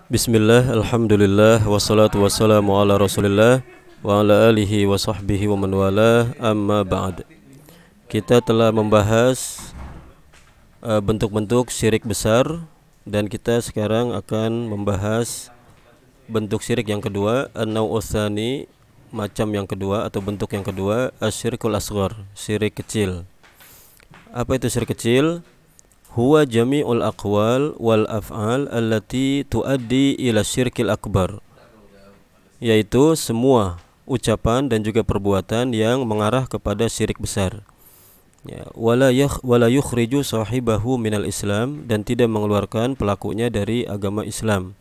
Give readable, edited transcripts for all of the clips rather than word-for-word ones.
Bismillah, alhamdulillah, wassalatu wassalamu ala rasulillah wa ala alihi wa sahbihi wa man wala, amma ba'd. Kita telah membahas bentuk-bentuk syirik besar, dan kita sekarang akan membahas bentuk syirik yang kedua, an-naw'u tsani, macam yang kedua atau bentuk yang kedua, asyirkul asghar, syirik kecil. Apa itu syirik kecil? Huwa jami'ul aqwal wal af'al allati tuaddi ila syirkil akbar, yaitu semua ucapan dan juga perbuatan yang mengarah kepada syirik besar. Ya, wala yukhriju sahibahu minal Islam, dan tidak mengeluarkan pelakunya dari agama Islam.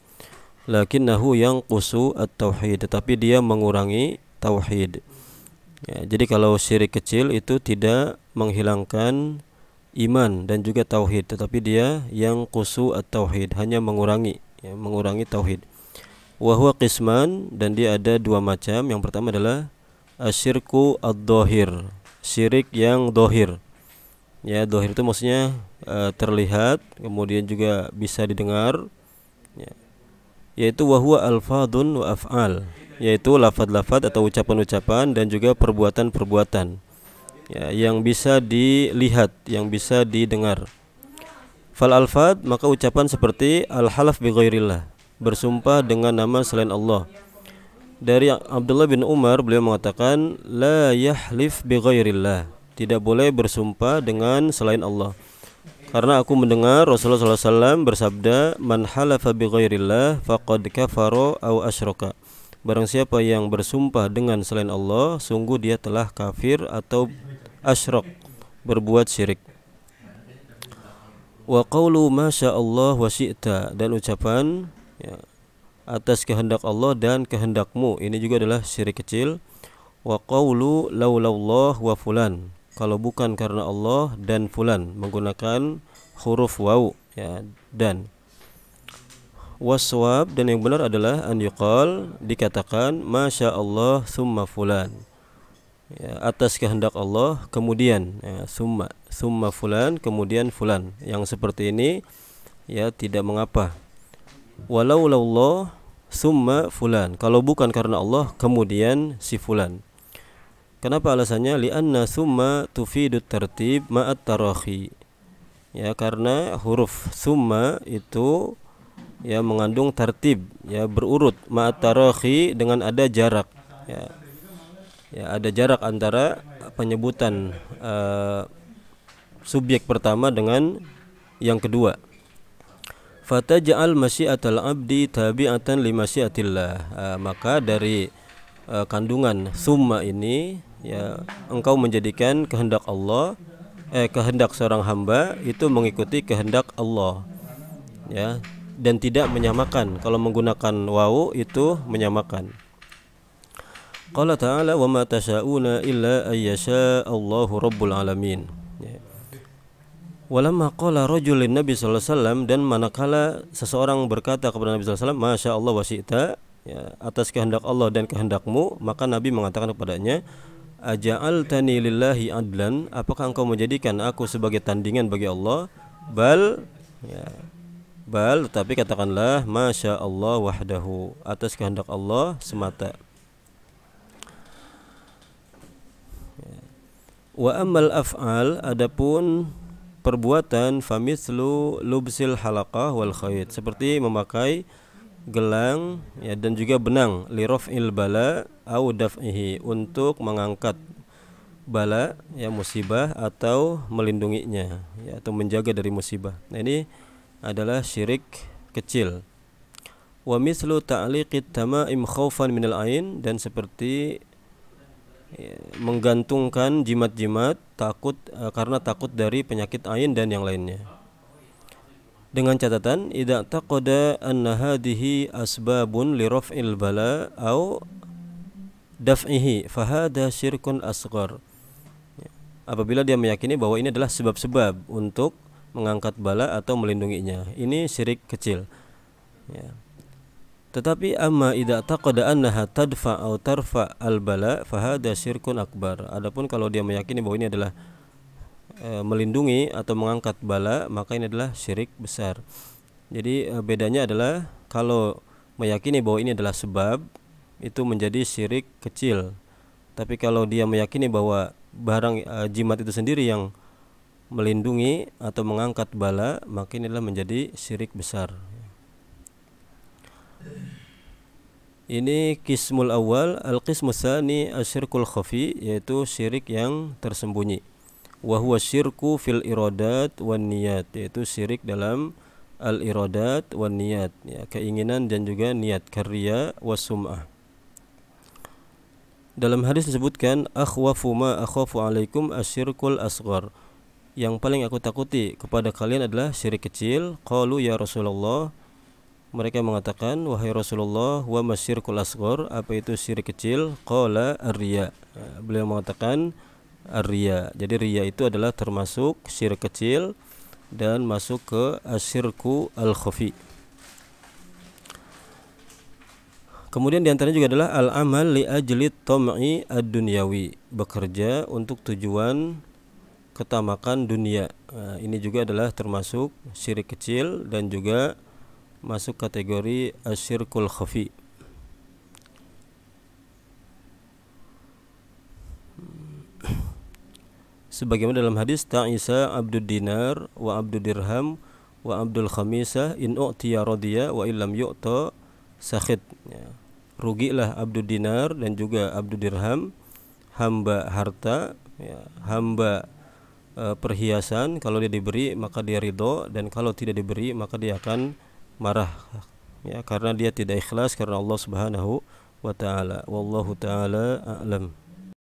Lakinnahu yanqusu at-tauhid, tetapi dia mengurangi tauhid. Ya, jadi kalau syirik kecil itu tidak menghilangkan iman dan juga tauhid, tetapi dia yang qusu at-tauhid, hanya mengurangi tauhid. Wa huwa qisman, dan dia ada dua macam. Yang pertama adalah asyirku ad-dhahir, syirik yang dohir. Ya, dohir itu maksudnya terlihat, kemudian juga bisa didengar, ya, yaitu wa huwa alfadun wa af'al, yaitu lafaz-lafaz atau ucapan-ucapan dan juga perbuatan-perbuatan, ya, yang bisa dilihat, yang bisa didengar. Fal alfad, maka ucapan seperti al-halaf bi ghairillah, bersumpah dengan nama selain Allah. Dari Abdullah bin Umar, beliau mengatakan la yahlif bi ghairillah, tidak boleh bersumpah dengan selain Allah. Karena aku mendengar Rasulullah SAW bersabda, man halafa bi ghairillah faqad kafara aw asyraka, barang siapa yang bersumpah dengan selain Allah, sungguh dia telah kafir atau asyrak, berbuat syirik. Wa qawlu masya Allah wa syi'ta, dan ucapan, ya, atas kehendak Allah dan kehendakmu, ini juga adalah syirik kecil. Wa qawlu laulallah wa fulan, kalau bukan karena Allah dan fulan, menggunakan huruf waw, ya, dan. Waswab, dan yang benar adalah an yuqal, dikatakan masya Allah summa fulan, ya, atas kehendak Allah kemudian, ya, summa fulan, kemudian fulan. Yang seperti ini, ya, tidak mengapa. Walau Allah summa fulan, kalau bukan karena Allah kemudian si fulan. Kenapa alasannya? Li'anna summa tufidut tartib ma'at tarakhi, ya, karena huruf summa itu, ya, mengandung tartib, ya, berurut, ma'at tarakhi, dengan ada jarak, ya. Ya, ada jarak antara penyebutan subjek pertama dengan yang kedua. Fataj'al masyiatal abdi tabi'atan li masyiatillah, maka dari kandungan summa ini, ya, engkau menjadikan kehendak Allah, kehendak seorang hamba itu mengikuti kehendak Allah, ya, dan tidak menyamakan. Kalau menggunakan wawu itu menyamakan. Qala ta'ala wa ma tasha'una illa ayyasha Allahu rabbul alamin, ya. Walamma qala rajulin Nabi sallallahu alaihi wasallam, dan manakala seseorang berkata kepada Nabi sallallahu alaihi wasallam masya Allah wa syi'ta, ya, atas kehendak Allah dan kehendakmu, maka Nabi mengatakan kepadanya, aja'altani lillahi adlan, apakah engkau menjadikan aku sebagai tandingan bagi Allah? Bal, ya, bal, tetapi katakanlah masya Allah wahdahu, atas kehendak Allah semata. Wa ammal af'al, adapun perbuatan, famithlu lubsil halaqah wal khayt, seperti memakai gelang, ya, dan juga benang, li raf'il bala au daf'ihi, untuk mengangkat bala, ya, musibah, atau melindunginya, ya, atau menjaga dari musibah. Nah, ini adalah syirik kecil. Wa mithlu ta'liqit tamaim khaufan minal ain, dan seperti, ya, menggantungkan jimat-jimat takut, karena takut dari penyakit ain dan yang lainnya. Dengan catatan idza taqada anna hadhihi asbabun li raf'il bala au daf'ihi fahada syirkun asghar. Ya, apabila dia meyakini bahwa ini adalah sebab-sebab untuk mengangkat bala atau melindunginya, ini syirik kecil, ya. Tetapi amma idza taqada annaha tadfa atau tarfa al-bala fahada syirkun akbar. Adapun kalau dia meyakini bahwa ini adalah melindungi atau mengangkat bala, maka ini adalah syirik besar. Jadi bedanya adalah kalau meyakini bahwa ini adalah sebab, itu menjadi syirik kecil. Tapi kalau dia meyakini bahwa barang jimat itu sendiri yang melindungi atau mengangkat bala, maka ini adalah menjadi syirik besar. Ini kismul awal. Al-qismu tsani asyirkul khafi, yaitu syirik yang tersembunyi. Wa huwa syirku fil iradat wan niyat, yaitu syirik dalam al-iradat wan niyat, ya, keinginan dan juga niat, karya was sum'ah. Dalam hadis disebutkan akhwafu ma akhafu alaikum asyirkul asghar, yang paling aku takuti kepada kalian adalah syirik kecil. Qalu ya Rasulullah, mereka mengatakan, wahai Rasulullah, wa masyirkul asghar, apa itu syirik kecil? Qala ar-riya, beliau mengatakan ar-riya. Jadi riya itu adalah termasuk syirik kecil dan masuk ke asyirku al-khafi. Kemudian diantaranya juga adalah al-amal li ajli tam'i ad-dunyawi, bekerja untuk tujuan ketamakan dunia. Ini juga adalah termasuk syirik kecil dan juga masuk kategori asyirkul khafi. Sebagaimana dalam hadis, ta'isa abdud dinar wa abdud dirham wa abdul khamisah in u'tiya radiya wa illam yu'ta sakhit, ya. Rugilah abdud dinar dan juga abdud dirham, hamba harta, ya, hamba perhiasan. Kalau dia diberi maka dia ridho, dan kalau tidak diberi maka dia akan marah, ya, karena dia tidak ikhlas karena Allah Subhanahu wa taala. Wallahu taala a'lam.